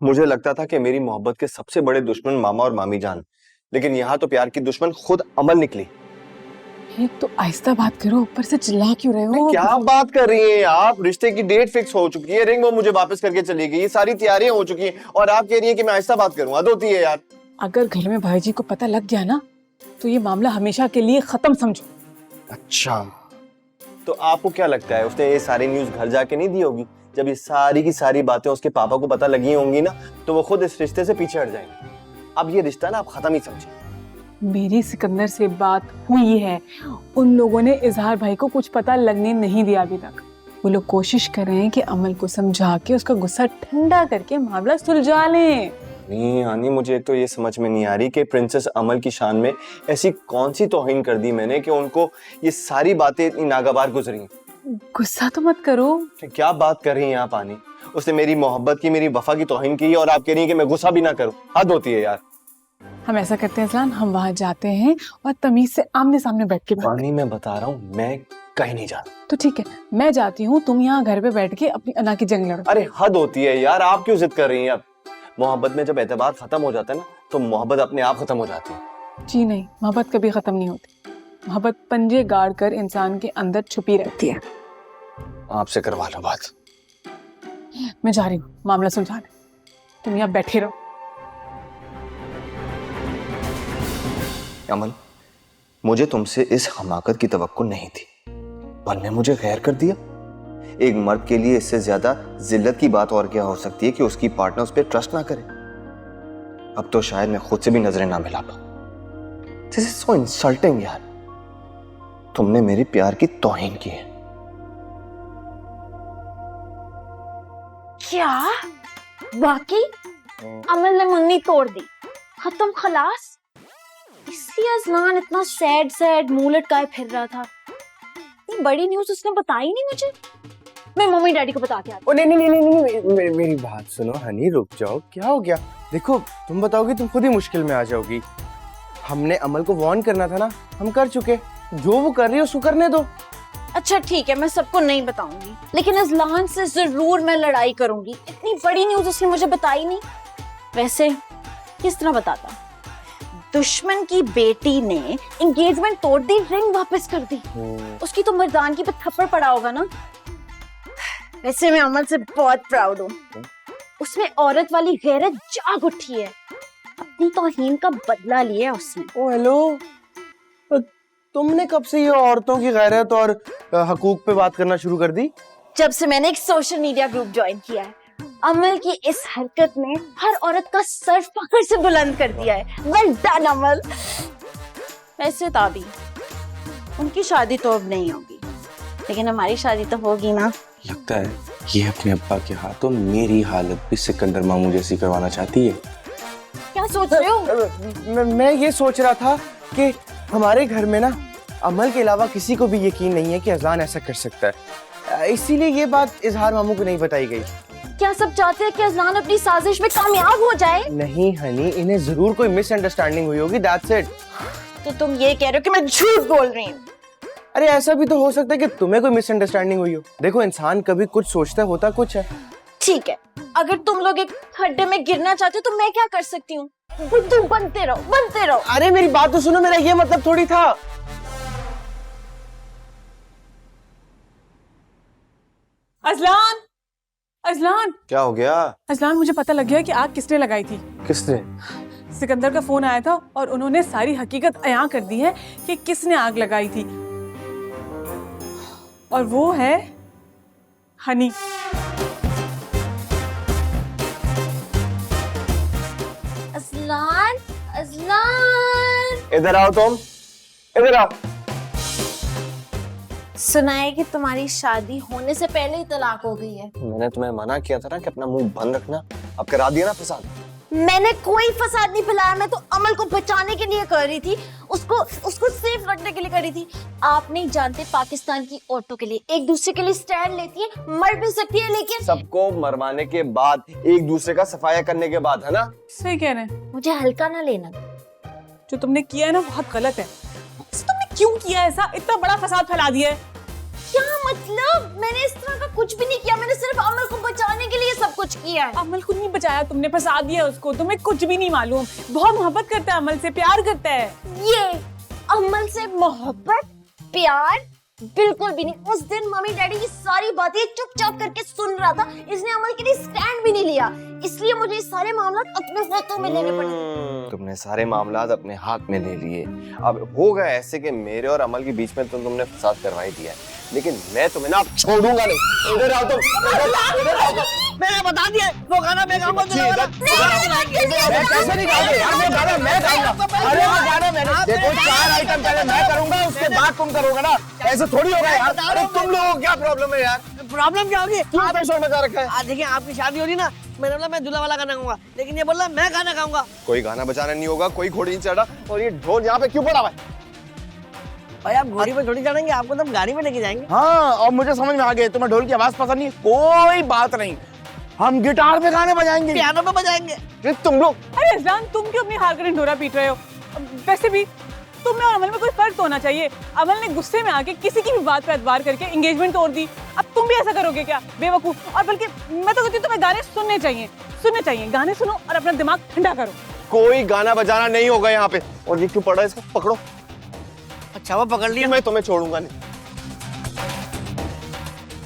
मुझे लगता था कि मेरी मोहब्बत के सबसे बड़े दुश्मन मामा और मामी जान, लेकिन यहाँ तो प्यार की दुश्मन खुद अमल निकली। एक तो आहिस्ता बात करो, ऊपर से चिल्ला क्यों रहे हो? क्या बात कर रही हैं आप? रिश्ते की डेट फिक्स हो चुकी है, रिंग वो मुझे वापस करके चली गई, ये सारी तैयारियां हो चुकी हैं और आप कह रही हैं कि मैं आहिस्ता बात करूं? हद होती है यार। अगर घर में भाई जी को पता लग गया ना तो ये मामला हमेशा के लिए खत्म समझो। अच्छा, तो आपको क्या लगता है उसने ये सारी न्यूज घर जाके नहीं दी होगी? जब ये सारी की सारी बातें उसके पापा को पता लगी होंगी ना तो वो खुद इस रिश्ते से पीछे हट जाएंगे। अब ये रिश्ता ना आप खत्म ही समझे। मेरी सिकंदर से बात हुई है, उन लोगों ने इजहार भाई को कुछ पता लगने नहीं दिया अभी तक। वो लोग कोशिश कर रहे हैं कि अमल को समझा के उसका गुस्सा ठंडा करके मामला सुलझा लें। नहीं हानी, मुझे एक तो ये समझ में नहीं आ रही कि प्रिंसेस अमल की शान में ऐसी कौन सी तौहीन कर दी मैंने कि उनको ये सारी बातें इतनी नागवार गुजरी। गुस्सा तो मत करो। क्या बात कर रही हैं आप आनी? उसने मेरी मोहब्बत की, मेरी वफा की तौहीन की और आप कह रही हैं कि मैं गुस्सा भी ना करूं? हद होती है यार। हम ऐसा करते हैं अज़लान, हम वहां जाते हैं और तमीज से आमने सामने बैठ के बात पानी मैं बता रहा हूँ, मैं कहीं नहीं जाता। तो ठीक है, मैं जाती हूँ, तुम यहाँ घर पे बैठ के अपनी अना की जंग लड़ो। अरे हद होती है यार, आप क्यों जिद कर रही हैं? अब मोहब्बत में जब एतबार खत्म हो जाता है ना तो मोहब्बत अपने आप खत्म हो जाती है। जी नहीं, मोहब्बत कभी खत्म नहीं होती। मोहब्बत पंजे गाड़ कर इंसान के अंदर छुपी रहती है। आपसे करवा लो बात। मैं जा रही हूँ मामला सुलझाने, तुम यहाँ बैठे रहो। अमल, मुझे तुमसे इस हमाकत की तवक्को नहीं थी, पर ने मुझे गैर कर दिया। एक मर्द के लिए इससे ज्यादा जिल्लत की बात और क्या हो सकती है कि उसकी पार्टनर उस पर ट्रस्ट ना करे। अब तो शायद मैं खुद से भी नजरें ना मिला पाऊं। दिस इज सो इंसल्टिंग यार। तुमने मेरे प्यार की तौहीन की है। क्या वाकई अमल ने मंगनी तोड़ दी? खत्म खलास? इसलिए अज़लान इतना सैड मुंह लटकाए फिर रहा था। ये बड़ी न्यूज़ उसने बताई नहीं मुझे। मैं मम्मी डैडी को बता के आती। ओ नहीं, मेरी बात सुनो हनी, रुक जाओ। क्या हो गया? देखो, तुम बताओगी तुम खुद ही मुश्किल में आ जाओगी। हमने अमल को वार्न करना था ना, हम कर चुके। जो वो कर रही है उसको करने दो। अच्छा ठीक है, मैं सबको नहीं बताऊंगी, लेकिन अज़लान से जरूर मैं लड़ाई करूंगी। इतनी बड़ी न्यूज़ उसने मुझे बताई नहीं। वैसे किस तरह बताता? दुश्मन की बेटी ने एंगेजमेंट तोड़ दी, रिंग वापस कर दी। उसकी तो मर्दानगी पे थप्पड़ पड़ा होगा ना। वैसे मैं अमल से बहुत प्राउड हूँ। उसमें औरत वाली गैरत जाग उठी है। अपनी तौहीन का बदला लिया उसने। ओ हेलो, तुमने कब से ये औरतों की गैरत और हकूक पे बात करना शुरू कर दी? जब से मैंने एक सोशल मीडिया ग्रुप ज्वाइन किया है। अमल की इस हरकत ने हर औरत का सर फख्र से बुलंद कर दिया है। वेल डन अमल। वैसे ताबी उनकी शादी तो अब नहीं होगी, लेकिन हमारी शादी तो होगी ना। लगता है ये अपने अब्बा के हाथों मेरी हालत भी सिकंदर मामू जैसी करवाना चाहती है। क्या सोच रहे हो? मैं ये सोच रहा था कि हमारे घर में ना अमल के अलावा किसी को भी यकीन नहीं है कि अज़लान ऐसा कर सकता है, इसीलिए ये बात इजहार मामू को नहीं बताई गई। क्या सब चाहते हैं कि अज़लान अपनी साजिश में कामयाब हो जाए? नहीं हनी, इन्हें जरूर कोई मिसअंडरस्टैंडिंग हुई होगी, दैट्स इट। तो तुम ये कह रहे हो कि मैं झूठ बोल रही हूँ? अरे ऐसा भी तो हो सकता है कि तुम्हें कोई मिसअंडरस्टैंडिंग हुई हो। देखो, इंसान कभी कुछ सोचता होता कुछ है। ठीक है, अगर तुम लोग एक खड्डे में गिरना चाहते हो तो मैं क्या कर सकती हूँ? बुद्धू बनते रहो। अरे मेरी बात तो सुनो, मेरा ये मतलब थोड़ी था। अज़लान, अज़लान, क्या हो गया? अज़लान, मुझे पता लग गया कि आग किसने लगाई थी। किसने? सिकंदर का फोन आया था और उन्होंने सारी हकीकत अयां कर दी है कि किसने आग लगाई थी, और वो है हनी। अज़लान, इधर आओ तुम, इधर आओ। सुना है कि तुम्हारी शादी होने से पहले ही तलाक हो गई है। मैंने तुम्हें मना किया था ना कि अपना मुंह बंद रखना। अब करा दिया ना फसाद। मैंने कोई फसाद नहीं फैलाया, मैं तो अमल को बचाने के लिए कर रही थी, उसको सेफ रखने के लिए कर रही थी। आप नहीं जानते, पाकिस्तान की औरतों के लिए एक दूसरे के लिए स्टैंड लेती है, मर भी सकती है, लेकिन सबको मरवाने के बाद, एक दूसरे का सफाया करने के बाद, है ना? सही कह रहे हैं। मुझे हल्का ना लेना। जो तुमने किया है ना बहुत गलत है। तुमने क्यों किया ऐसा? इतना बड़ा फसाद फैला दिया है। क्या मतलब? मैंने इस तरह का कुछ भी नहीं किया, मैंने सिर्फ अमल को बचाने के लिए सब कुछ कुछ किया है। अमल को नहीं बचाया तुमने, फंसा दिया उसको। तुम्हें कुछ भी नहीं मालूम। बहुत मोहब्बत करता है अमल से, प्यार करता है। ये अमल से मोहब्बत प्यार बिल्कुल भी नहीं। उस दिन मम्मी डैडी की सारी बातें चुपचाप करके सुन रहा था, इसने अमल के लिए स्टैंड भी नहीं लिया, इसलिए मुझे ये सारे मामला अपने हाथों में लेने पड़े। तुमने सारे मामलात अपने हाथ में ले लिए। अब हो गया ऐसे कि मेरे और अमल के बीच में तुमने फसाद करवा ही दिया है, लेकिन मैं तुम्हें ना छोड़ूंगा नहीं। इधर आओ तुम, इधर आओ तुम। मैंने बता दिया वो गाना मैं गाऊंगा। मैं कैसे नहीं गाऊंगा यार, मैं गाना मैं गाऊंगा। अरे वो गाना मैंने, देखो 4 आइटम पहले मैं करूंगा, उसके बाद तुम करोगे ना, ऐसे थोड़ी होगा यार। अरे तुम लोगों को क्या प्रॉब्लम है यार? प्रॉब्लम क्या होगी? क्यों टेंशन मचा रखा है? देखिए आपकी शादी हो रही ना, मैंने बोला मैं दूल्हा वाला गाना गाऊंगा, लेकिन ये बोल रहा मैं गाना गाऊंगा। कोई गाना बजाना नहीं होगा, कोई घोड़ी नहीं चढ़ा, और ये ढोल यहाँ पे क्यों पड़ा हुआ है? भाई आप घोड़ी पे थोड़ी चढ़ेंगे, आपको तो हम गाड़ी में लेके जाएंगे। हाँ, और मुझे समझ में आ गया, तुम्हें ढोल की आवाज पसंद नहीं, कोई बात नहीं, हम गिटार पे गाने बजाएंगे, पियानो पे बजाएंगे। ये तुम लोग। अरे अजलान, तुम क्यों अपनी हार कर ढोरा पीट रहे हो? वैसे भी तुम में और अमल में कोई फर्क तो होना चाहिए। अमल ने गुस्से में आके किसी की भी बात पे एतबार करके एंगेजमेंट तोड़ दी। अब तुम भी ऐसा करोगे क्या? बेवकूफ। और बल्कि मैं तो कहती हूँ तुम्हें गाने सुनने चाहिए। गाने सुनो और अपना दिमाग ठंडा करो। कोई गाना बजाना नहीं होगा यहाँ पे। और ये क्यों पड़ा है, इसको पकड़ो। अच्छा वो पकड़ लिया। मैं तुम्हें छोड़ूंगा नहीं।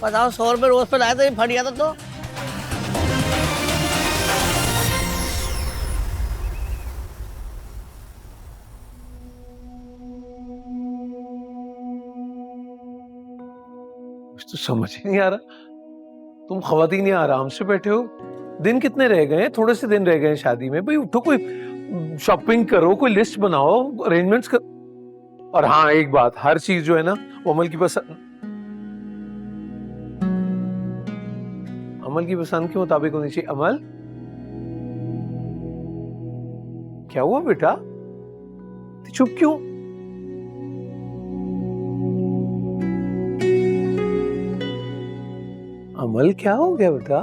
बताओ 100 रुपए रोज पे लाए थे, फट गया था तो। कुछ तो समझ ही नहीं आ रहा। तुम खवातीन यहाँ आराम से बैठे हो, दिन कितने रह गए हैं? थोड़े से दिन रह गए हैं शादी में। भाई उठो, कोई शॉपिंग करो, कोई लिस्ट बनाओ, अरेंजमेंट्स कर। और हाँ एक बात, हर चीज जो है ना वो अमल की पसंद के मुताबिक होनी चाहिए। अमल क्या हुआ बेटा, चुप क्यों? अमल क्या हो गया बेटा,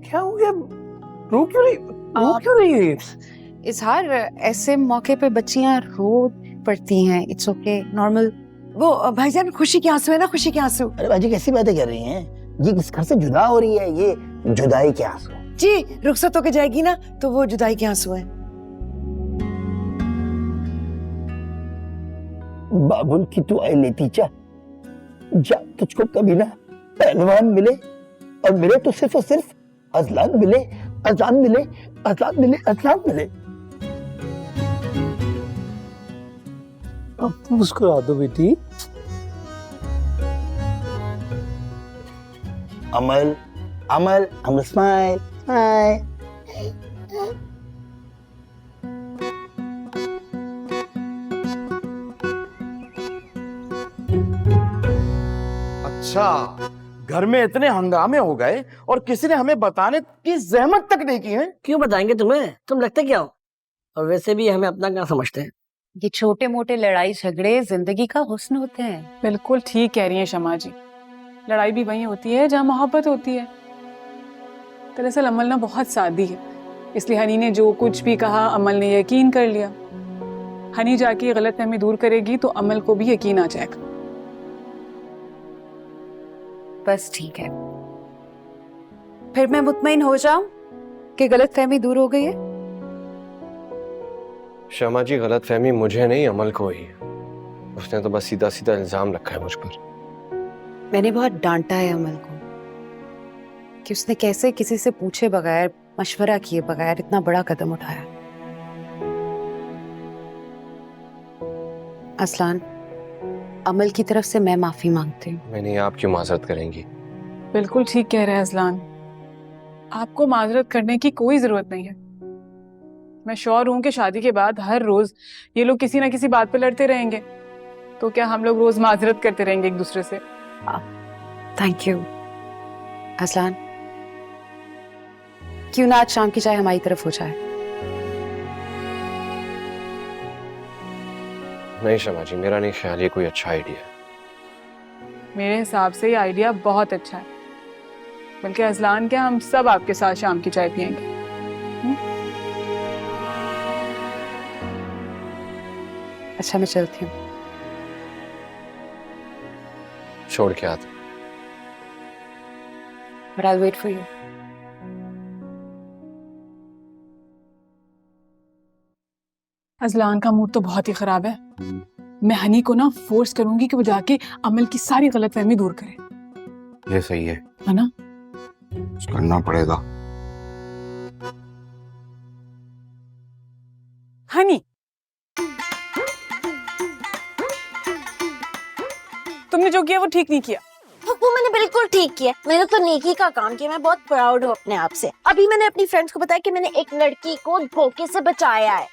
क्या हो गया? रो क्यों नहीं है? इजहार, ऐसे मौके पे बच्चियां रो पड़ती हैं, इट्स ओके, नॉर्मल। वो भाईजान खुशी के आंसू है ना, खुशी के आंसू। अरे बाजी कैसी बातें कर रही हैं? ये किस घर से जुदा हो रही है? ये जुदाई के आंसू। जी रुखसत होके जाएगी ना तो वो जुदाई के आंसू हैं। बाबुल की तू आई लेती जा, तुझको कभी ना पहलवान मिले, और मिले तो सिर्फ और सिर्फ अजलान मिले, अजलान मिले, अजलान मिले, अजलान मिले। अब तुम मुस्कुरा दो बेटी। अमल अमल अमल स्माइल स्माइल। अच्छा, घर में इतने हंगामे हो गए और किसी ने हमें बताने की जहमत तक नहीं की है। क्यों बताएंगे तुम्हें, तुम लगते क्या हो? और वैसे भी हमें अपना क्या समझते हैं? ये छोटे मोटे लड़ाई झगड़े जिंदगी का हुस्न होते हैं। बिल्कुल ठीक कह रही हैं शमा जी। लड़ाई भी वहीं होती है जहाँ मोहब्बत होती है। दरअसल अमल ना बहुत सादी है, इसलिए हनी ने जो कुछ भी कहा अमल ने यकीन कर लिया। हनी जाके गलतफहमी दूर करेगी तो अमल को भी यकीन आ जाएगा। बस ठीक है, फिर मैं मुतमईन हो जाऊं कि गलतफहमी दूर हो गई है। शमा जी, गलतफहमी मुझे नहीं अमल को ही। उसने तो बस सीधा सीधा इल्जाम रखा है मुझ पर। मैंने बहुत डांटा है अमल को कि उसने कैसे किसी से पूछे बगैर, मशवरा किए बगैर इतना बड़ा कदम उठाया। असलान, अमल की तरफ से मैं माफी मांगती हूँ। मैंने आप क्यों माजरत करेंगी? बिल्कुल ठीक कह रहे हैं अजलान, आपको माजरत करने की कोई जरूरत नहीं है। मैं श्योर हूं कि शादी के बाद हर रोज ये लोग किसी ना किसी बात पे लड़ते रहेंगे, तो क्या हम लोग रोज माजरत करते रहेंगे एक दूसरे से? Thank you Aslan. क्यों ना आज शाम की चाय हमारी तरफ हो जाए? नहीं शमा जी, मेरा नहीं ख्याल ये कोई अच्छा आइडिया है। मेरे हिसाब से ये आइडिया बहुत अच्छा है। बल्कि अजलान क्या, हम सब आपके साथ शाम की चाय पियेंगे। अच्छा मैं चलती हूँ। छोड़ के आते। but I'll wait for you. Azlan का मूड तो बहुत ही खराब है। मैं हनी को ना फोर्स करूंगी कि वो जाके अमल की सारी गलतफहमी दूर करे। ये सही है ना? करना पड़ेगा। हनी, तुमने जो किया वो ठीक नहीं किया। वो मैंने बिल्कुल ठीक किया। मैंने तो नेकी का काम किया। मैं बहुत प्राउड हूँ अपने आप से। अभी मैंने अपनी फ्रेंड्स को बताया कि मैंने एक लड़की को धोखे से बचाया है।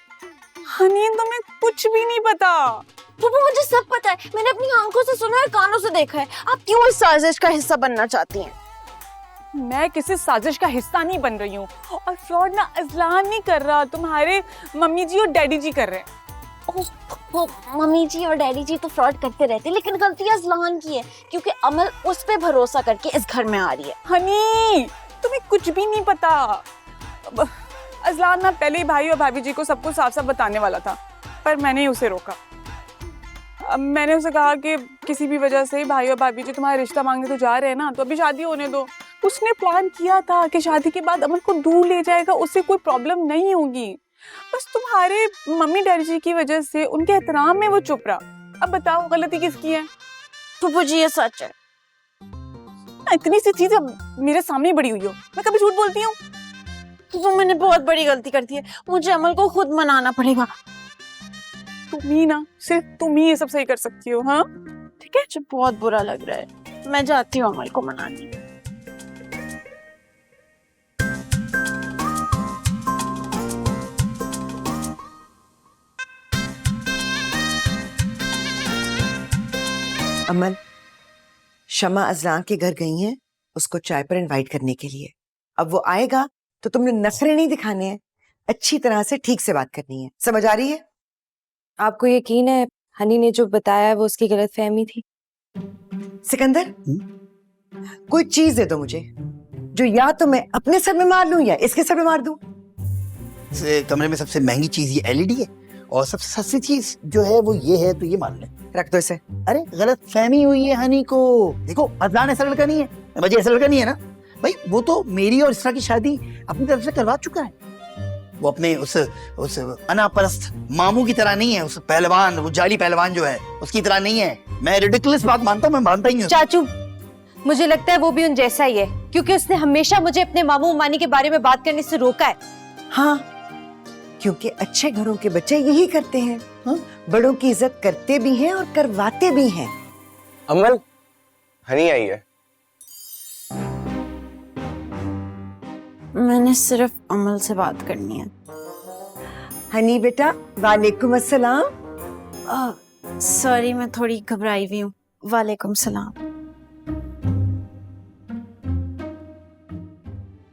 हनी, तुम्हें कुछ भी नहीं पता। वो मुझे सब पता है। मैंने अपनी आंखों से सुना है, कानों से देखा है। आप क्यों इस साजिश का हिस्सा बनना चाहती हैं? मैं किसी साजिश का हिस्सा नहीं बन रही हूँ, और फ्रॉड ना अजलान नहीं कर रहा, तुम्हारे मम्मी जी और डैडी जी कर रहे हैं। वो मम्मी जी और डैडी जी तो फ्रॉड करते रहते हैं, लेकिन गलती अजलान की है क्योंकि अमल उस पे भरोसा करके इस घर में आ रही है। हनी, तुम्हें कुछ भी नहीं पता। अजलान ना पहले ही भाई और भाभी जी को सबको साफ साफ बताने वाला था, पर मैंने उसे रोका। मैंने उसे कहा कि किसी भी वजह से भाई और भाभी जी तुम्हारा रिश्ता मांगने तो जा रहे हैं ना, तो अभी शादी होने दो। उसने प्लान किया था कि शादी के बाद अमल को दूर ले जाएगा, उससे कोई प्रॉब्लम नहीं होगी। बस तुम्हारे मम्मी डैडी जी की वजह से उनके एहतराम में वो चुप रहा। अब बताओ गलती किसकी है? फूफू जी ये सच है। इतनी सी चीज मेरे सामने बड़ी हुई हो, मैं कभी झूठ बोलती हूँ? फूफू मैंने बहुत बड़ी गलती कर दी है। मुझे अमल को खुद मनाना पड़ेगा। तुम ही ना, सिर्फ तुम ही ये सब सही कर सकती हो। हाँ ठीक है, मुझे बहुत बुरा लग रहा है। मैं जाती हूँ अमल को मनाने। अमल, शमा अजलान के घर गई हैं उसको चाय पर इनवाइट करने के लिए। अब वो आएगा तो तुमने नखरे नहीं दिखाने हैं, अच्छी तरह से ठीक से बात करनी है। समझ आ रही है? आपको यकीन है हनी ने जो बताया है वो उसकी गलतफहमी थी? सिकंदर, कोई चीज दे दो मुझे जो या तो मैं अपने सर में मार लूं या इसके सर में मार दूं। कमरे में सबसे महंगी चीज ये एलईडी है, और सबसे सस्ती चीज जो है वो ये है, तो ये मान ले। रख दो इसे। अरे गलत फहमी हुई है हनी को। देखो अदनान ऐसा लड़का नहीं है, वजह ऐसा लड़का नहीं है ना भाई। वो तो मेरी और इसरा की शादी अपनी तरफ से करवा चुका है। वो अपने उस अनापरस्त मामू की तरह नहीं है, उस पहलवान, वो जाली पहलवान जो है उसकी तरह नहीं है। मैं रिडिकुलस बात मानता हूँ, मैं मानता ही नहीं हूँ। चाचू, मुझे लगता है वो भी उन जैसा ही है, क्योंकि उसने हमेशा मुझे अपने मामू मानी के बारे में बात करने से रोका है। हाँ, क्योंकि अच्छे घरों के बच्चे यही करते हैं। हाँ? बड़ों की इज्जत करते भी हैं और करवाते भी हैं। अमल, हनी आई है। मैंने सिर्फ अमल से बात करनी है। हनी बेटा, वालेकुम अस्सलाम। सॉरी, मैं थोड़ी घबराई हुई हूँ। वालेकुम सलाम।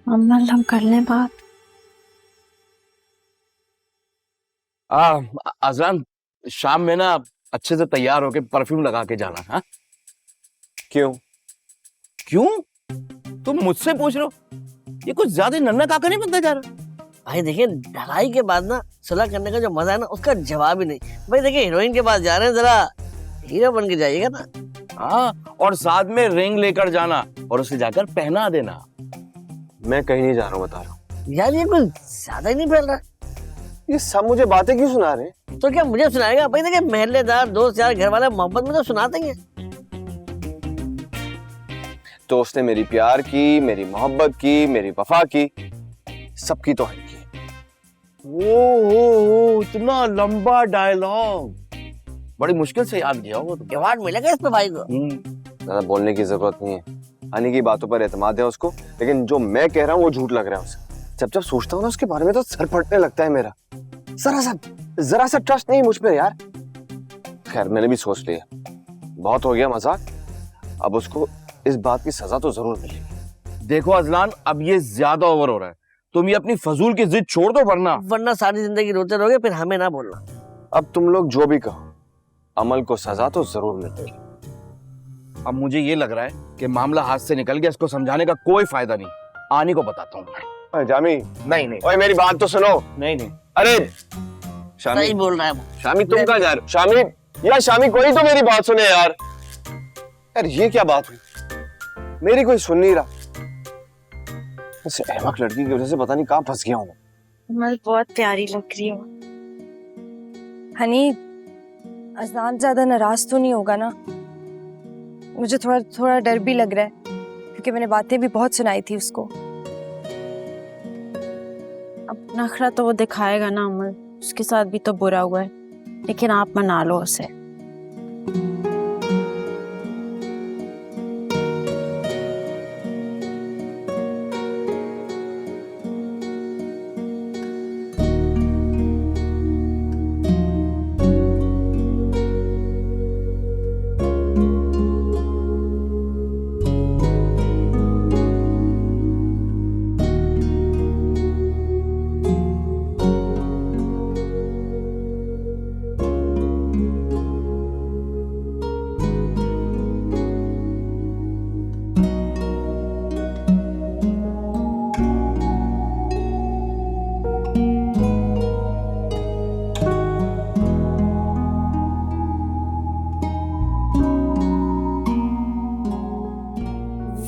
अमल, हम कर लें बात? अजलान, शाम में ना अच्छे से तैयार होके परफ्यूम लगा के जाना। हाँ, क्यों क्यों तुम मुझसे पूछ रहे हो? ये कुछ ज्यादा नन्ना काका नहीं बनता जा रहा? भाई देखिए, ढलाई के बाद ना सुलह करने का जो मजा है ना, उसका जवाब ही नहीं। भाई देखिए, हीरोइन के पास जा रहे हैं, जरा हीरो बन के जाइएगा ना। हाँ, और साथ में रिंग लेकर जाना और उसे जाकर पहना देना। मैं कहीं नहीं जा रहा हूँ, बता रहा हूँ। यार ये कुछ ज्यादा ही नहीं फैल रहा। ये सब मुझे बातें क्यों सुना रहे हैं? तो क्या मुझे सुनाएगा? भाई देखिए, महल्लेदार, दोस्त यार, घर वाले मोहब्बत में तो सुनाते हैं। तो उसने मेरी प्यार की, मेरी मोहब्बत की, मेरी वफा की, सबकी तो हनी की। ओ, इतना लंबा डायलॉग बड़ी मुश्किल से याद किया हो। अवार्ड मिलेगा इस पे भाई को। ज्यादा बोलने की जरूरत नहीं है। हनी की बातों पर एतमाद है उसको, लेकिन जो मैं कह रहा हूँ वो झूठ लग रहा है उसे। जब जब सोचता हूँ ना उसके बारे में तो सर फटने लगता है मेरा। जरा सा ट्रस्ट नहीं मुझ पे यार। खैर, मैंने भी सोच लिया, बहुत हो गया मजाक। अब उसको इस बात की सजा तो जरूर मिलेगी। देखो अजलान, अब ये ज्यादा ओवर हो रहा है। तुम ये अपनी फजूल की जिद छोड़ दो, वरना सारी जिंदगी रोते रहोगे, फिर हमें ना बोलना। अब तुम लोग जो भी कहो, अमल को सजा तो जरूर मिलेगी। अब मुझे ये लग रहा है कि मामला हाथ से निकल गया, इसको समझाने का कोई फायदा नहीं। आनी को बताता हूँ। जामी, नहीं, ओए मेरी बात तो सुनो। नहीं, अरे शामी, सही बोल रहा है। शामी तुम कहाँ जा रहे हो? शामी, यार शामी, कोई तो मेरी बात सुने यार। यार ये क्या बात हुई? मेरी कोई सुन नहीं रहा। इस अहमक लड़की की वजह से पता नहीं कहाँ फंस गया हूँ। अमल बहुत प्यारी लग रही हो। हनी, अजलान ज्यादा नाराज तो नहीं होगा ना? मुझे थोड़ा थोड़ा डर भी लग रहा है क्योंकि मैंने बातें भी बहुत सुनाई थी उसको। अब नखरा तो वो दिखाएगा ना अमल, उसके साथ भी तो बुरा हुआ है, लेकिन आप मना लो उसे।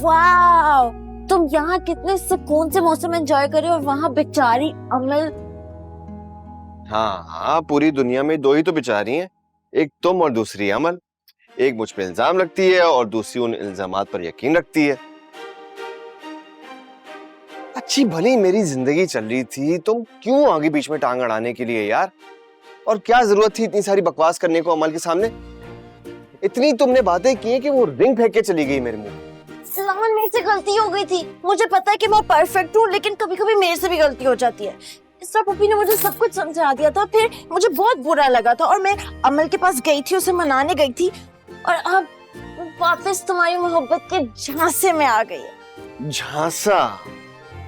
वाह, तुम यहाँ कितने सुकून से मौसम एंजॉय कर रहे हो और वहाँ बेचारी अमल। हाँ हाँ, पूरी दुनिया में दो ही तो बेचारी हैं, एक तुम और दूसरी अमल। एक मुझ पे इल्जाम लगती है और दूसरी उन इल्जामात पर यकीन रखती है। अच्छी भली मेरी जिंदगी चल रही थी, तुम क्यों आगे बीच में टांग अड़ाने के लिए यार? और क्या जरूरत थी इतनी सारी बकवास करने को अमल के सामने? इतनी तुमने बातें की कि वो रिंग फेंक के चली गई मेरे मुंह। सलामन, मेरे से गलती हो गई थी। मुझे पता है कि मैं परफेक्ट हूँ, लेकिन कभी कभी मेरे से भी गलती हो जाती है। इसरा पप्पी ने मुझे सब कुछ समझा दिया था, फिर मुझे बहुत बुरा लगा था और मैं अमल के पास गई थी, उसे मनाने गई थी, और अब वापस तुम्हारी मोहब्बत के झांसे में आ गई। झांसा?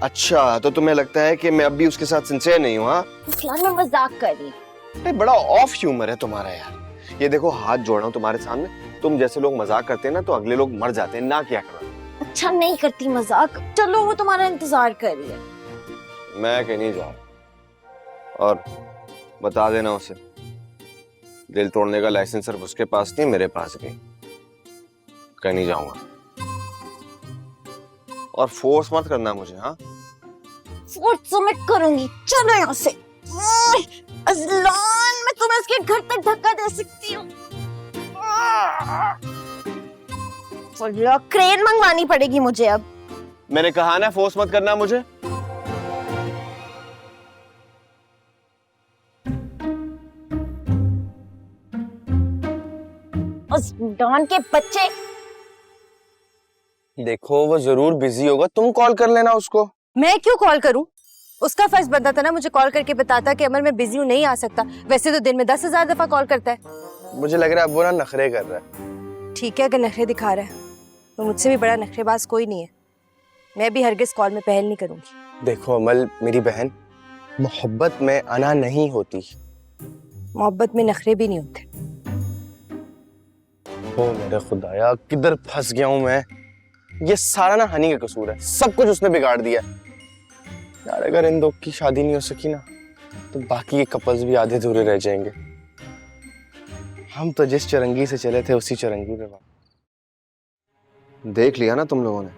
अच्छा, तो तुम्हें लगता है कि मैं अब भी उसके साथ सिंसियर नहीं हूँ? हाँ, मैं मजाक कर रही। बड़ा ऑफ ह्यूमर है तुम्हारा यार। ये देखो, हाथ जोड़ रहा हूँ तुम्हारे सामने, तुम जैसे लोग मजाक करते हैं ना तो अगले लोग मर जाते हैं, ना क्या करो। अच्छा, नहीं करती मजाक, चलो वो तुम्हारा इंतजार कर रही है। मैं कहीं नहीं जाऊँ, और बता देना उसे, दिल तोड़ने का लाइसेंस सिर्फ उसके पास नहीं, मेरे पास भी। कहीं नहीं जाऊंगा, और फोर्स मत करना मुझे। हाँ, फोर्स तो मैं करूंगी, चलो यहाँ से। अज़लान, मैं तुम्हें उसके घर तक धक्का दे सकती हूँ। क्रेन मंगवानी पड़ेगी मुझे अब। मैंने कहा ना, फोर्स मत करना मुझे। अज़लान के बच्चे। देखो, वो जरूर बिजी होगा, तुम कॉल कर लेना उसको। मैं क्यों कॉल करूं? उसका फर्ज बनता था ना मुझे कॉल करके बताता कि अमर मैं बिजी हूँ, नहीं आ सकता। वैसे तो दिन में 10,000 दफा कॉल करता है। मुझे लग रहा है अब वो ना नखरे कर रहा है। ठीक है, अगर नखरे दिखा रहा है तो मुझसे भी बड़ा नखरेबाज कोई नहीं है। मैं भी हरगिज कॉल में पहल नहीं करूंगी। देखो अमल, मेरी बहन, मोहब्बत में अना नहीं होती, मोहब्बत में नखरे भी नहीं होते। ओ मेरे खुदाया, किधर फंस गया हूं मैं। ये सारा ना हनी का कसूर है, सब कुछ उसने बिगाड़ दिया यार। अगर इन दो की शादी नहीं हो सकी ना तो बाकी के कपल्स भी आधे अधूरे रह जाएंगे। हम तो जिस चरंगी से चले थे उसी चरंगी पे। देख लिया ना तुम लोगों ने,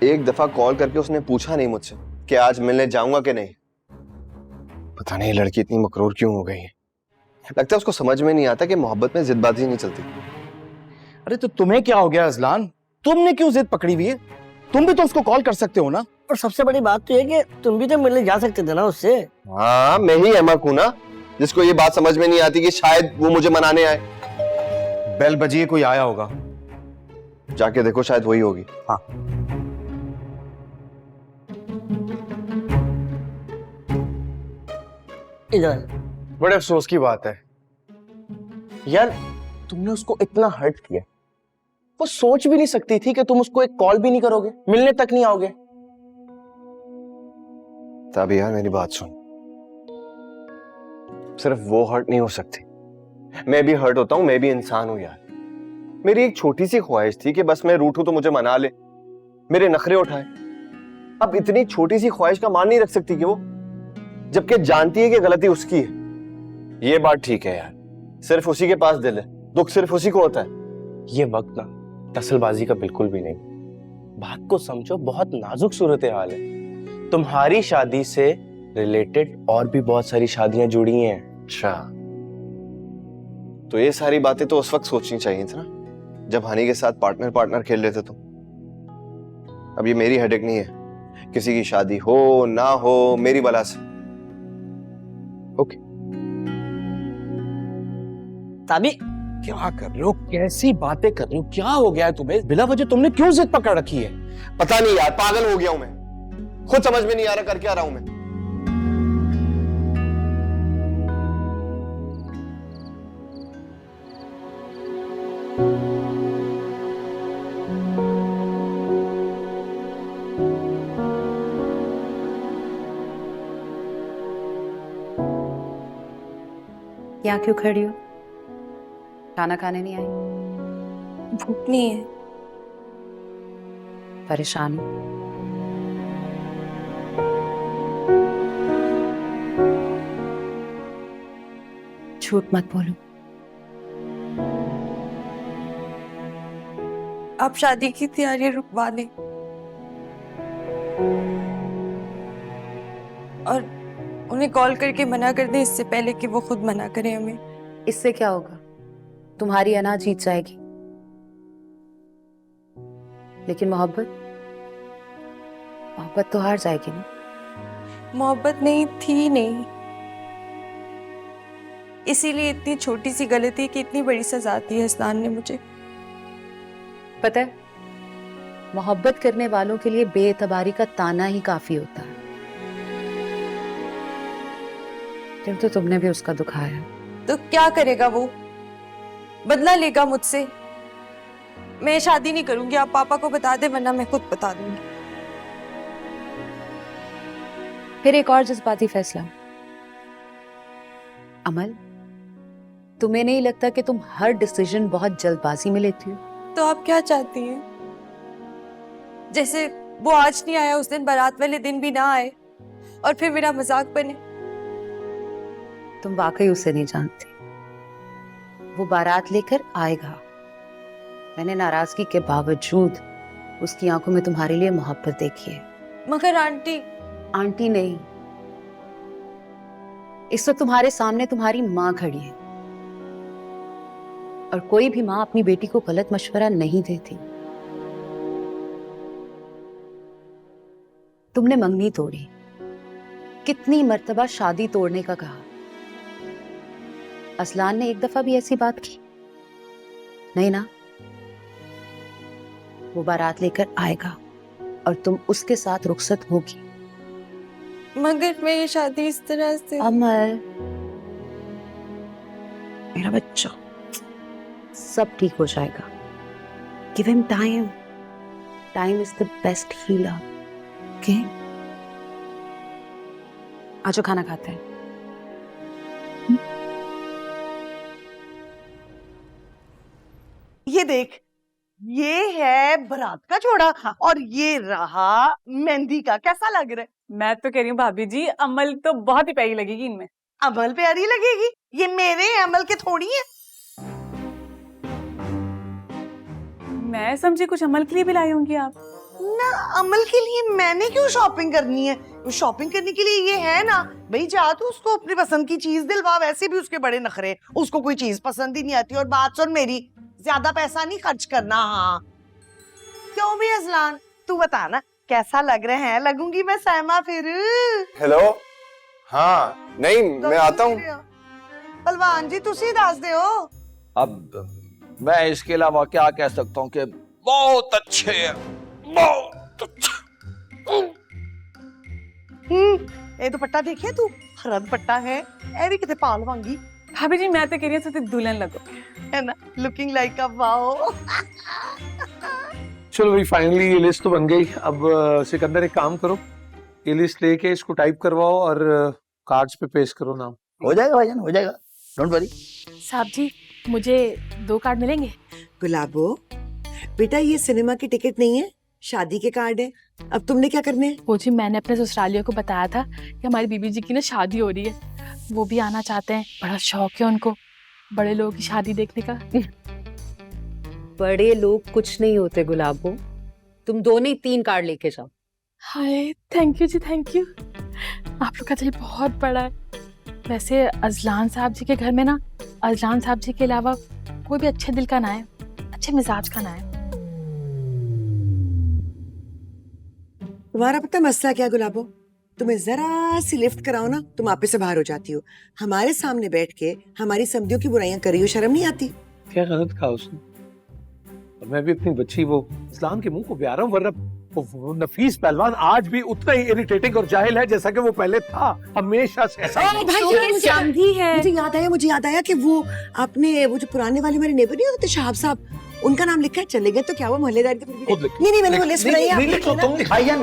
एक दफा कॉल करके उसने पूछा नहीं मुझसे कि आज मिलने जाऊंगा कि नहीं। पता नहीं लड़की इतनी मकरूर क्यों हो गई है। लगता है उसको समझ में नहीं आता कि मोहब्बत में जिदबाजी नहीं चलती। अरे तो तुम्हें क्या हो गया अज़लान? तुमने क्यों जिद पकड़ी हुई है? तुम भी तो उसको कॉल कर सकते हो ना। और सबसे बड़ी बात तो ये कि तुम भी तो मिलने जा सकते थे ना उससे। हाँ, मैं ही अहमक हूं ना जिसको ये बात समझ में नहीं आती कि शायद वो मुझे मनाने आए। बेल बजी है, कोई आया होगा। जाके देखो, शायद वही होगी। हाँ। इधर बड़े अफसोस की बात है यार, तुमने उसको इतना हर्ट किया। वो सोच भी नहीं सकती थी कि तुम उसको एक कॉल भी नहीं करोगे, मिलने तक नहीं आओगे। तब यार मेरी बात सुन, सिर्फ वो हर्ट नहीं हो सकती, मैं भी हर्ट होता हूं। मैं भी इंसान हूं यार। मेरी एक छोटी सी ख्वाहिश थी कि बस मैं रूठूं तो मुझे मना ले, मेरे नखरे उठाए। अब इतनी छोटी सी ख्वाहिश का मान नहीं रख सकती कि वो, जबकि जानती है कि गलती उसकी है। ये बात ठीक है यार, सिर्फ उसी के पास दिल है, दुख सिर्फ उसी को होता है। ये वक्त ना दखलबाजी का बिल्कुल भी नहीं। बात को समझो, बहुत नाजुक सूरत हाल है। तुम्हारी शादी से रिलेटेड और भी बहुत सारी शादियां जुड़ी हैं। अच्छा, तो ये सारी बातें तो उस वक्त सोचनी चाहिए थी ना, जब हनी के साथ पार्टनर पार्टनर खेल लेते तुम। अब ये मेरी हेडेक नहीं है, किसी की शादी हो ना हो मेरी बला से। ओके। साबी, क्या कर रहे हो, कैसी बातें कर रहे हो, क्या हो गया है तुम्हें? बिला वजह तुमने क्यों जिद पकड़ रखी है? पता नहीं यार, पागल हो गया हूं मैं, खुद समझ में नहीं आ रहा कर क्या रहा हूं मैं। यहाँ क्यों खड़ी हो? खाना खाने नहीं आई? भूख नहीं है। परेशान हो? झूठ मत बोलो। आप शादी की तैयारी रुकवा दें और उन्हें कॉल करके मना कर दें इससे पहले कि वो खुद मना करें हमें। इससे क्या होगा? तुम्हारी अना जीत जाएगी, लेकिन मोहब्बत मोहब्बत तो हार जाएगी ना। मोहब्बत नहीं थी नहीं, इसीलिए इतनी छोटी सी गलती की इतनी बड़ी सजा दी है अजलान ने मुझे। पता है, मोहब्बत करने वालों के लिए बेएतबारी का ताना ही काफी होता है। तो तुमने भी उसका दुखाया। तो क्या करेगा वो? बदला लेगा मुझसे। मैं शादी नहीं करूंगी, आप पापा को बता दे, वरना मैं खुद बता दूंगी। फिर एक और जज्बाती फैसला। अमल, तुम्हें नहीं लगता कि तुम हर डिसीजन बहुत जल्दबाजी में लेती हो? तो आप क्या चाहती हैं? जैसे वो आज नहीं आया, उस दिन बारात वाले दिन भी ना आए और फिर मेरा मजाक बने। तुम वाकई उसे नहीं जानती। वो बारात लेकर आएगा। मैंने नाराजगी के बावजूद उसकी आंखों में तुम्हारे लिए मोहब्बत देखी है। मगर आंटी। आंटी नहीं, इस वक्त तुम्हारे सामने तुम्हारी माँ खड़ी है, और कोई भी माँ अपनी बेटी को गलत मशवरा नहीं देती। तुमने मंगनी तोड़ी, कितनी मर्तबा शादी तोड़ने का कहा। असलान ने एक दफा भी ऐसी बात की नहीं ना? वो बारात लेकर आएगा और तुम उसके साथ रुखसत होगी। मगर मैं ये शादी इस तरह से। अमल, मेरा बच्चा, सब ठीक हो जाएगा। Give him time. Time is the best healer. Okay, आज खाना खाते हैं। ये देख, ये है बारात का जोड़ा। हाँ। और ये रहा मेहंदी का। कैसा लग रहा है? मैं तो कह रही हूँ भाभी जी, अमल तो बहुत ही प्यारी लगेगी इनमें। अमल प्यारी लगेगी? ये मेरे अमल के थोड़ी है। मैं समझी कुछ अमल के लिए भी लाई होंगी आप। ना, अमल के लिए मैंने क्यों शॉपिंग करनी है? शॉपिंग करने के लिए ये है ना भाई, जा तू उसको अपनी पसंद की चीज दिलवा। वैसे भी उसके बड़े नखरे, उसको कोई चीज पसंद ही नहीं आती। और बात सुन मेरी, ज्यादा पैसा नहीं खर्च करना। हाँ क्यों भी अजलान, तू बता ना कैसा लग रहे हैं? लगूंगी मैं सहमा फिर? हेलो, हाँ नहीं मैं आता हूँ। पहलवान जी तुसी दस दे हो। अब मैं इसके अलावा क्या कह सकता हूँ कि बहुत अच्छे हैं, बहुत अच्छे। ये दुपट्टा देखे तू, हरा दुपट्टा है, ए भी कितने पाल वांगी। भाभी जी मैं तो कह रही हूँ दुल्हन लगो, है ना, लुकिंग लाइक अ वाओ। चलो भाई, फाइनली ये लिस्ट तो बन गई। अब सिकंदर एक काम करो, ये लिस्ट लेके इसको टाइप करवाओ और कार्ड्स पे पेस्ट करो नाम। हो जाएगा भाईजान, हो जाएगा, डोंट वरी। साहब जी, मुझे 2 कार्ड मिलेंगे? गुलाबो बेटा, ये सिनेमा की टिकट नहीं है, शादी के कार्ड है। अब तुमने क्या करने हैं? वो जी मैंने अपने ससुरालियों को बताया था कि हमारी बीबी जी की ना शादी हो रही है, वो भी आना चाहते हैं। बड़ा शौक है उनको बड़े लोगों की शादी देखने का। बड़े लोग कुछ नहीं होते गुलाबो, तुम दोनों ही 3 कार्ड लेके जाओ। हाय थैंक यू जी, थैंक यू। आप लोग का दिल बहुत बड़ा है। वैसे अजलान साहब जी के घर में ना, अजलान साहब जी के अलावा कोई भी अच्छे दिल का ना है, अच्छे मिजाज का ना है। तुम्हारा पता मसला क्या गुलाबो? तुम्हें जरा सी लिफ्ट कराओ ना, तुम आपे से बाहर हो जाती हो। हमारे सामने बैठ के हमारी समझियों की बुराइयां कर रही हो, शर्म नहीं आती? क्या गलत कहा उसने? और मैं भी अपनी बच्ची वो इस्लाम के मुंह को प्यारा हूं, वरना वो नफीस पहलवान आज भी उतना ही इरिटेटिंग और जाहिल है जैसा कि वो पहले था, हमेशा से ऐसा ही। मुझे याद आया कि वो आपने वो जो पुराने वाले मेरे नेबर नहीं होते शहाब साहब, उनका नाम लिखा है, चले गए तो क्या वो मोहल्लेदार के नहीं मैंने वो लिस्ट बनाई है।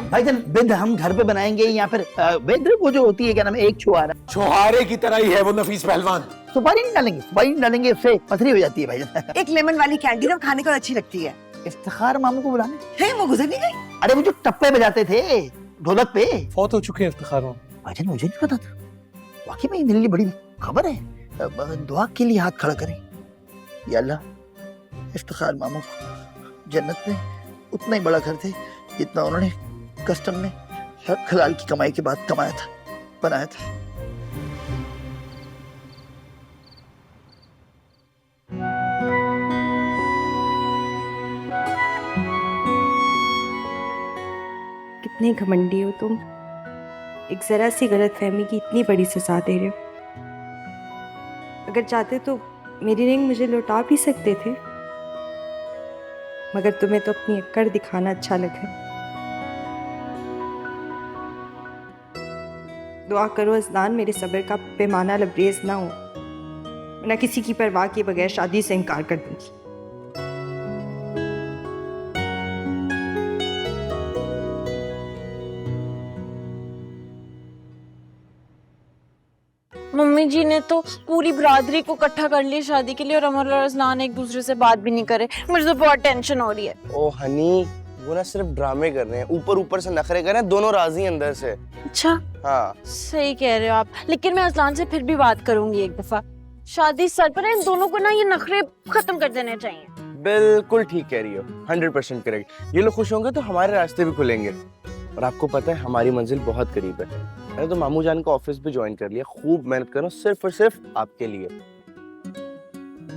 भाईजान बिंद हम घर पे बनाएंगे या फिर बिंद वो जो होती है क्या नाम है, एक छुहारा, छुहारे की तरह ही है वो नफीस पहलवान। सुपारी नहीं डालेंगे, सुपारी नहीं डालेंगे, उससे पथरी हो जाती है भाईजान। एक लेमन वाली कैंडी ना खाने को अच्छी लगती है। इफ्तिखार मामू को बुलाने है, वो गुजर नहीं गई? अरे वो जो टप्पे बजाते थे ढोलक पे, फौत हो चुके हैं इफ्तिखार मामू। भाईजान मुझे नहीं पता था, वाकई में मेरे लिए बड़ी खबर है। दुआ के लिए हाथ खड़ा करें, या अल्लाह इफ्तिखार मामू को जन्नत में उतना ही बड़ा घर थे जितना उन्होंने कस्टम में हलाल की कमाई के बाद कमाया था, बनाया था। कितने घमंडी हो तुम, एक जरा सी गलतफहमी की इतनी बड़ी सजा दे रहे हो। अगर चाहते तो मेरी रिंग मुझे लौटा भी सकते थे, मगर तुम्हें तो अपनी अक्कड़ दिखाना अच्छा लगा। दुआ करो अजलान मेरे सब्र का पैमाना लबरेज ना हो, वरना किसी की परवाह किए बगैर शादी से इनकार कर दूंगी। मम्मी जी ने तो पूरी बरादरी को इकट्ठा कर लिया शादी के लिए, और अमर और अजलान एक दूसरे से बात भी नहीं करे। मुझे तो बहुत टेंशन हो रही है। ओ हनी, वो ना सिर्फ ड्रामे कर रहे हैं, ऊपर ऊपर से नखरे कर रहे हैं, दोनों राजी हैं अंदर से। अच्छा, हाँ सही कह रहे हो आप, लेकिन मैं अजलान से फिर भी बात करूंगी एक दफा। शादी सर पर है, इन दोनों को ना ये नखरे खत्म कर देने चाहिए। बिल्कुल ठीक कह रही हो, 100% करेक्ट। ये लोग खुश होंगे तो हमारे रास्ते भी खुलेंगे। और आपको पता है हमारी मंजिल बहुत करीब है। मैंने तो मामू जान का ऑफिस भी ज्वाइन कर लिया, खूब मेहनत कर रहा हूँ सिर्फ और सिर्फ आपके लिए,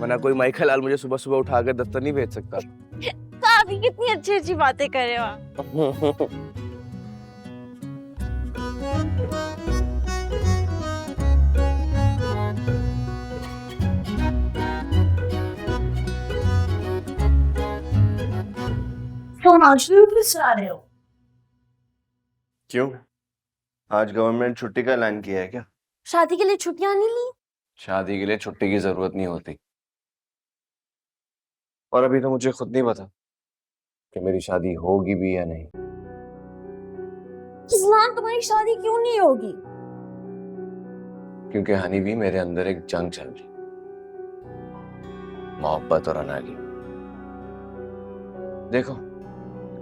वरना कोई माइकल लाल मुझे सुबह सुबह उठाकर दफ्तर नहीं भेज सकता। काफी कितनी अच्छी अच्छी बातें कर रहे हो आप। क्यों, आज गवर्नमेंट छुट्टी का ऐलान किया है क्या? शादी के लिए छुट्टियां नहीं ली? शादी के लिए छुट्टी की जरूरत नहीं होती, और अभी तो मुझे खुद नहीं पता कि मेरी शादी होगी भी या नहीं। इस्लाम, तुम्हारी शादी क्यों नहीं होगी? क्योंकि हनी भी मेरे अंदर एक जंग चल रही, मोहब्बत और अना की। देखो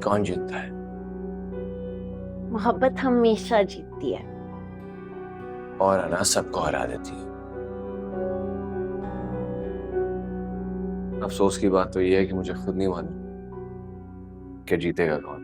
कौन जीतता है। मोहब्बत हमेशा जीतती है, और अना सबको हरा देती है। अफसोस की बात तो यह है कि मुझे खुद नहीं मालूम कि जीतेगा कौन।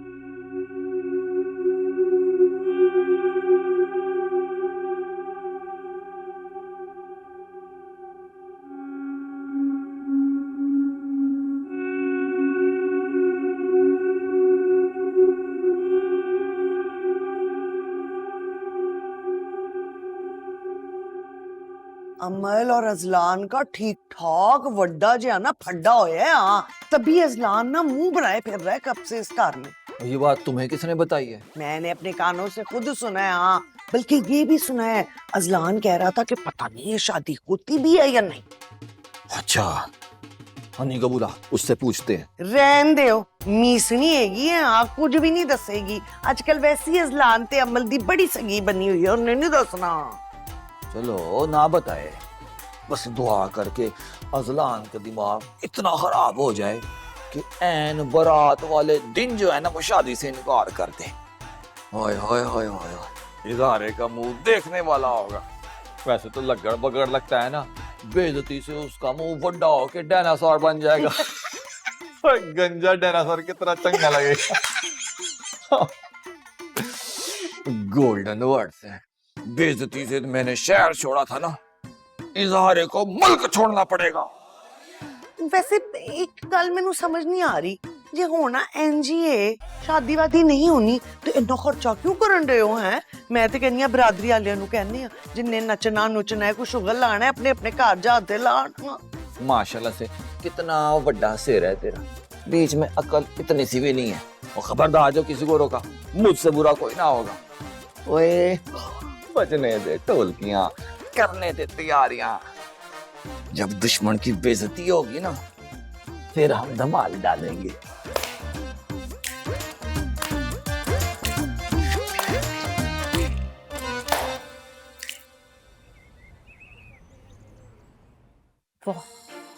अमल और अजलान का ठीक ठाक वड्डा जो है ना फड्डा होया है। हाँ, तभी अजलान ना मुंह बनाए फिर रहा है कब से इस घर में। ये बात तुम्हें किसने बताई है? मैंने अपने कानों से खुद सुना है। हाँ, बल्कि ये भी सुना है, अजलान कह रहा था कि पता नहीं ये शादी होती भी है या नहीं। अच्छा, हनी को बुला, उससे पूछते हैं। रहन दो, मीसनी हैगी है, हाँ कुछ भी नहीं दसेगी। आजकल वैसी अजलान ते अमल दी बड़ी सगी बनी हुई है, उन्हें नहीं दसना। चलो ना बताए, बस दुआ करके अजलान का दिमाग इतना खराब हो जाए कि ऐन बारात वाले दिन जो है ना वो शादी से इनकार कर दे। हाय हाय हाय हाय, इजारे का मुंह देखने वाला होगा। वैसे तो लगड़ बगड़ लगता है ना, बेइज्जती से उसका मुंह बड़ा होके डायनासोर बन जाएगा। गंजा डायनासोर की तरह चंगा लगेगा। गोल्डन वर्ड्स है। बेइज्जती से मैंने शहर छोड़ा था ना, इजहारे को मुल्क छोड़ना पड़ेगा। वैसे एक गल मैनू समझ नहीं आ रही, जे होना एनजीए शादी वादी नहीं होनी तो इतना खर्चा क्यों करन रहे हो हैं? मैं तो कहनी बरादरी वालियां नू कहनी जिन्ने नचना नुचना है, कोई शुगर लाना है, अपने अपने घर जाते लाना। माशाल्लाह से कितना बड़ा सिर है तेरा, बीच में अकल इतनी सी भी नहीं है। और खबरदार जो किसी को रोका, मुझसे बुरा कोई ना होगा। ओए बजने दे ढोलकियां, करने दे तैयारियां। जब दुश्मन की बेइज्जती होगी ना, फिर हम धमाल डालेंगे।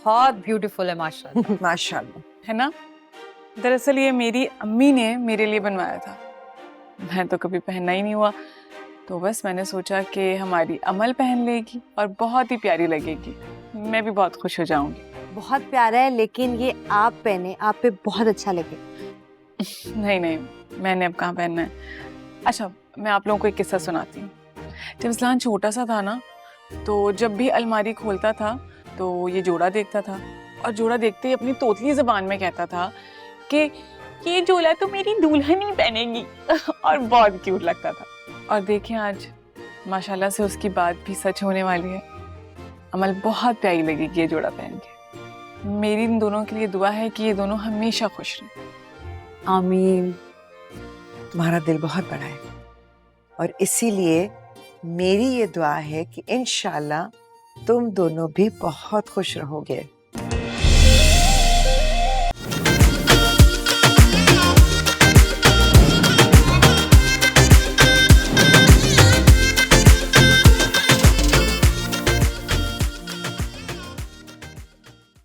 बहुत ब्यूटीफुल है माशाल्लाह। माशाल्लाह, है ना? दरअसल ये मेरी अम्मी ने मेरे लिए बनवाया था, मैं तो कभी पहनना ही नहीं हुआ, तो बस मैंने सोचा कि हमारी अमल पहन लेगी और बहुत ही प्यारी लगेगी, मैं भी बहुत खुश हो जाऊंगी। बहुत प्यारा है, लेकिन ये आप पहने, आप पे बहुत अच्छा लगे। नहीं नहीं, मैंने अब कहाँ पहनना है। अच्छा, मैं आप लोगों को एक किस्सा सुनाती हूँ। जब इस्लान छोटा सा था ना, तो जब भी अलमारी खोलता था तो ये जोड़ा देखता था, और जोड़ा देखते ही अपनी तोतली ज़बान में कहता था कि ये जोड़ा तो मेरी दुल्हन ही पहनेगी और बहुत क्यूट लगता था। और देखें आज माशाल्लाह से उसकी बात भी सच होने वाली है। अमल बहुत प्यारी लगेगी ये जोड़ा पहन के। मेरी इन दोनों के लिए दुआ है कि ये दोनों हमेशा खुश रहें। आमीन। तुम्हारा दिल बहुत बड़ा है और इसीलिए मेरी ये दुआ है कि इंशाल्लाह तुम दोनों भी बहुत खुश रहोगे।